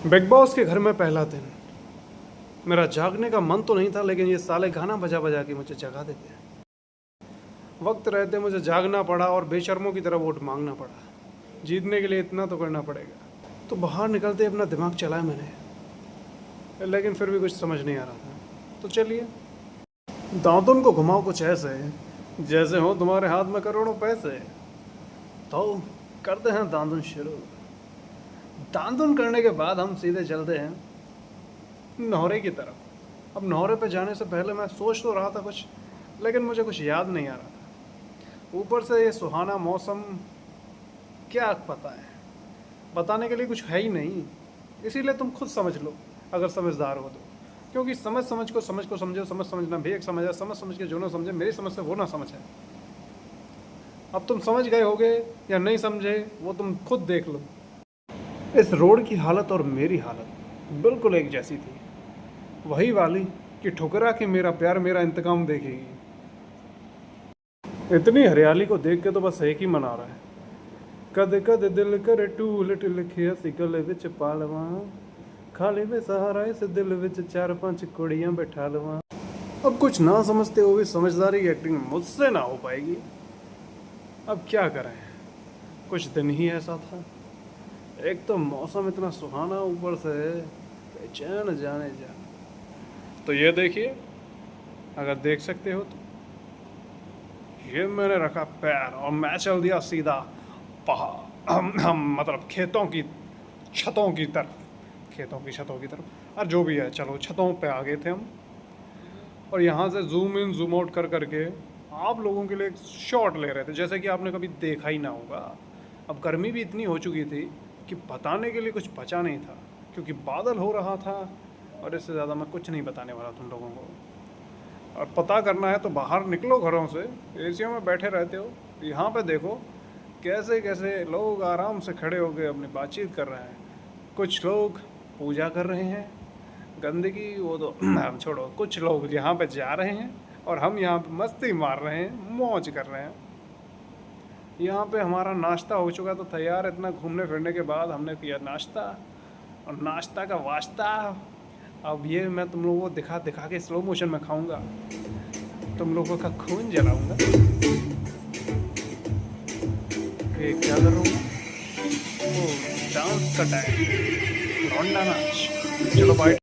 Big boss के घर में पहला दिन। मेरा जागने का मन तो नहीं था, लेकिन ये साले गाना बजा बजा के मुझे जगा देते हैं। वक्त रहते मुझे जागना पड़ा और बेशर्मों की तरह वोट मांगना पड़ा। जीतने के लिए इतना तो करना पड़ेगा। तो बाहर निकलते अपना दिमाग चलाया मैंने, लेकिन फिर भी कुछ समझ नहीं आ रहा था। तो चलिए, दांतुन को घुमाओ कुछ ऐसे जैसे हो तुम्हारे हाथ में करोड़ों पैसे। तो करते हैं दांतुन शुरू। दांतुन करने के बाद हम सीधे चलते हैं नहरे की तरफ। अब नहरे पे जाने से पहले मैं सोच तो रहा था कुछ, लेकिन मुझे कुछ याद नहीं आ रहा था। ऊपर से ये सुहाना मौसम, क्या पता है, बताने के लिए कुछ है ही नहीं। इसीलिए तुम खुद समझ लो अगर समझदार हो तो, क्योंकि समझ को समझो। समझ समझना भी एक समझ है। समझ के जो ना समझे, मेरी समझ से वो ना समझे। अब तुम समझ गए होगे या नहीं समझे, वो तुम खुद देख लो। इस रोड की हालत और मेरी हालत बिल्कुल एक जैसी थी, वही वाली कि ठुकरा के मेरा प्यार मेरा इंतकाम देखेगी। इतनी हरियाली को देख के तो बस एक ही मन आ रहा है, कद कद दिल करे टूल टिलखे असी गले विच पा लवां, खाली में सहारा इस दिल विच 4-5 कुड़ियां बैठा लवां। अब कुछ ना समझते हुए समझदारी की एक्टिंग मुझसे ना हो पाएगी। अब क्या करें, कुछ दिन ही ऐसा था। एक तो मौसम इतना सुहाना, ऊपर से बेचैन जाने जा। तो ये देखिए, अगर देख सकते हो तो ये मैंने रखा पैर और मैं चल दिया सीधा पहाड़ हम मतलब खेतों की छतों की तरफ। और जो भी है, चलो छतों पे आ गए थे हम। और यहाँ से जूम इन जूम आउट कर करके आप लोगों के लिए एक शॉट ले रहे थे, जैसे कि आपने कभी देखा ही ना होगा। अब गर्मी भी इतनी हो चुकी थी कि बताने के लिए कुछ बचा नहीं था, क्योंकि बादल हो रहा था। और इससे ज़्यादा मैं कुछ नहीं बताने वाला तुम लोगों को। और पता करना है तो बाहर निकलो घरों से, एसियों में बैठे रहते हो। यहाँ पे देखो कैसे कैसे लोग आराम से खड़े होकर अपनी बातचीत कर रहे हैं। कुछ लोग पूजा कर रहे हैं, गंदगी वो तो हम छोड़ो। कुछ लोग यहाँ पे जा रहे हैं और हम यहाँ पे मस्ती मार रहे हैं, मौज कर रहे हैं। यहाँ पे हमारा नाश्ता हो चुका तो तैयार। इतना घूमने फिरने के बाद हमने किया नाश्ता, और नाश्ता का वास्ता अब ये मैं तुम लोगों को दिखा दिखा के स्लो मोशन में खाऊंगा, तुम लोगों का खून जलाऊंगा। ये क्या करूँगा? ओ, डांस का टाइम, लौंडा नाच। चलो भाई।